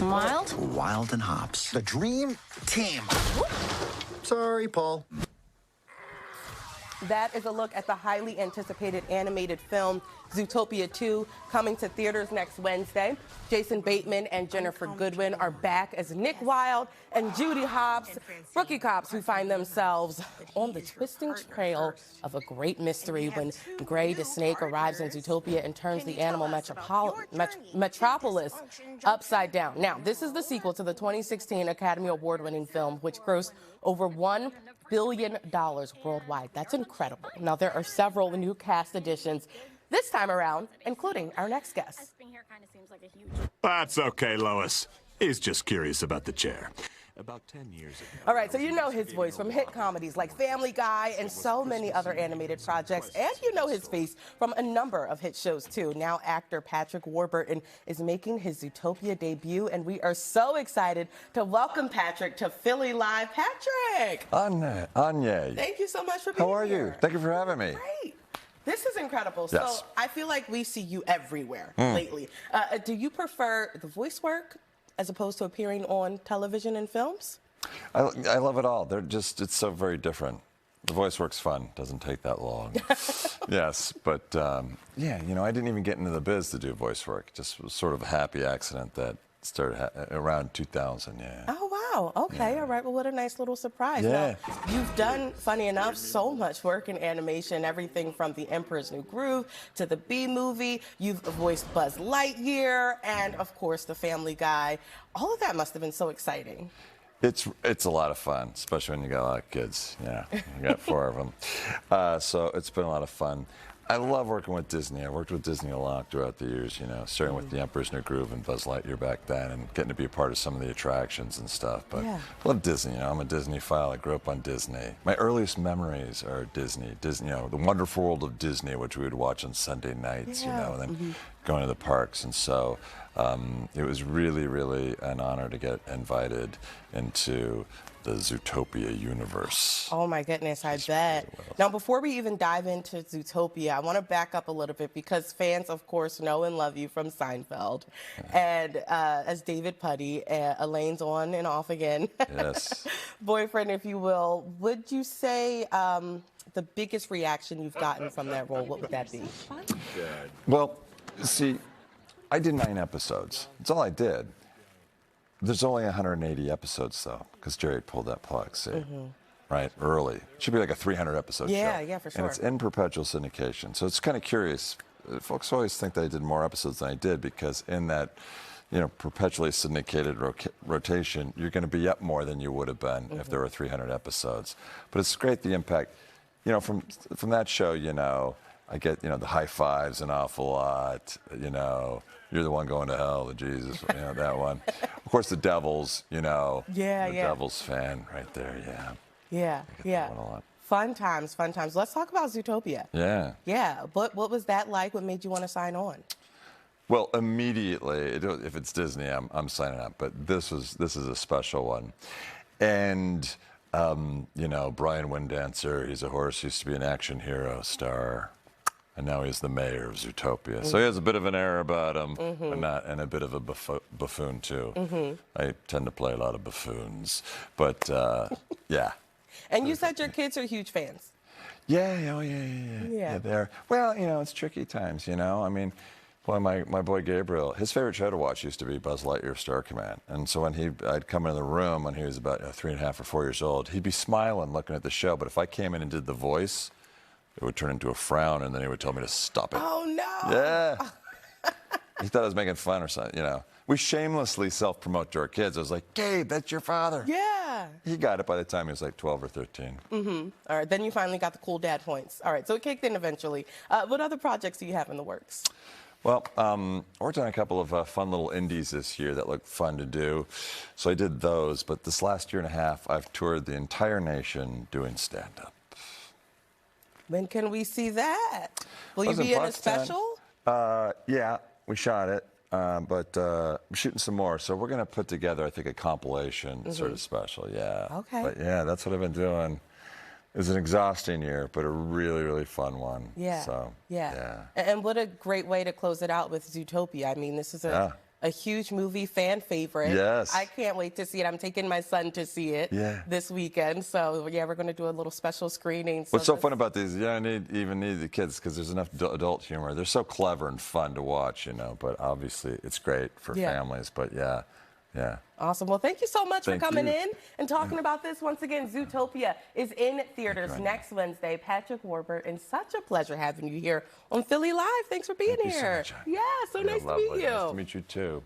Nice and wild. Wild and Hops. The dream team. Sorry, Paul. That is a look at the highly anticipated animated film Zootopia 2, coming to theaters next Wednesday. Jason Bateman and Jennifer Goodwin are back as Nick Wilde and Judy Hopps, rookie cops who find themselves on the twisting trail of a great mystery when Gray the Snake arrives in Zootopia and turns the animal metropolis upside down. Now, this is the sequel to the 2016 Academy Award-winning film, which grossed over $1 billion worldwide. That's incredible. Now, there are several new cast additions this time around, including our next guest. That's okay, Lois. He's just curious about the chair. About 10 years ago. All right, so you know his voice from hit comedies like Family Guy and so many other animated projects, and you know his face from a number of hit shows too. Now actor Patrick Warburton is making his Zootopia debut, and we are so excited to welcome Patrick to Philly Live. Patrick! Aunyea. Thank you so much for being here. How are you? Thank you for having me. Great. This is incredible. Yes. So I feel like we see you everywhere lately. Do you prefer the voice work as opposed to appearing on television and films? I love it all. It's so very different. The voice work's fun. Doesn't take that long. Yes, but yeah, you know, I didn't even get into the biz to do voice work. Just was sort of a happy accident that started around 2000, yeah. Oh, wow. Okay, all right. Well, what a nice little surprise. Yeah. Now, you've done, funny enough, so much work in animation, everything from The Emperor's New Groove to the Bee Movie. You've voiced Buzz Lightyear and, of course, The Family Guy. All of that must have been so exciting. It's a lot of fun, especially when you got a lot of kids. Yeah, I got 4 of them. So it's been a lot of fun. I love working with Disney. I worked with Disney a lot throughout the years, you know, starting with The Emperor's New Groove and Buzz Lightyear back then and getting to be a part of some of the attractions and stuff. But I love Disney, you know, I'm a Disney file. I grew up on Disney. My earliest memories are Disney, you know, the Wonderful World of Disney, which we would watch on Sunday nights, you know, and then going to the parks. And so it was really, really an honor to get invited into the Zootopia universe. Oh my goodness, I bet. Now, before we even dive into Zootopia, I want to back up a little bit because fans, of course, know and love you from Seinfeld. And as David Puddy, Elaine's on and off again. Yes. Boyfriend, if you will. Would you say the biggest reaction you've gotten from that role, what would that be? Well, see, I did 9 episodes. That's all I did. There's only 180 episodes, though, because Jerry pulled that plug, see? Right, early. It should be like a 300-episode show. Yeah, for sure. And it's in perpetual syndication. So it's kind of curious. Folks always think that I did more episodes than I did because in that, you know, perpetually syndicated rotation, you're going to be up more than you would have been if there were 300 episodes. But it's great, the impact. You know, from that show, you know, I get, you know, the high fives an awful lot, you know, you're the one going to hell, the Jesus, you know, that one. Of course, the Devils, you know. Devils fan right there, Yeah. Fun times. Let's talk about Zootopia. Yeah. What was that like? What made you want to sign on? Well, immediately, if it's Disney, I'm signing up. But this is a special one. And, you know, Brian Windancer, he's a horse, used to be an action hero star. And now he's the mayor of Zootopia. So he has a bit of an air about him, and a bit of a buffoon, too. I tend to play a lot of buffoons. But, yeah. And you said your kids are huge fans. Yeah, they're, well, you know, it's tricky times, you know. I mean, boy, my boy Gabriel, his favorite show to watch used to be Buzz Lightyear Star Command. And so when I'd come into the room when he was about 3.5 or 4 years old, he'd be smiling looking at the show. But if I came in and did the voice, it would turn into a frown, and then he would tell me to stop it. Oh, no. Yeah. He thought I was making fun or something, you know. We shamelessly self-promote to our kids. I was like, Gabe, that's your father. Yeah. He got it by the time he was like 12 or 13. All right, then you finally got the cool dad points. All right, so it kicked in eventually. What other projects do you have in the works? Well, I worked on a couple of fun little indies this year that looked fun to do. So I did those, but this last year and a half, I've toured the entire nation doing stand-up. When can we see that? Will you be in a special? Yeah, we shot it, but I'm shooting some more. So we're going to put together, I think, a compilation sort of special, yeah. Okay. But yeah, that's what I've been doing. It was an exhausting year, but a really, really fun one. Yeah. So, yeah. And what a great way to close it out with Zootopia. I mean, this is a a huge movie, fan favorite. Yes. I can't wait to see it. I'm taking my son to see it this weekend. So, yeah, we're going to do a little special screening. What's so fun about these, you don't even need the kids because there's enough adult humor. They're so clever and fun to watch, you know, but obviously it's great for families. But, yeah. Awesome. Well, thank you so much for coming you. in and talking about this. Once again, Zootopia is in theaters next Wednesday. Patrick Warburton, such a pleasure having you here on Philly Live. Thanks for being Thank you so here. much. Yeah, so nice to meet you. Nice to meet you, too.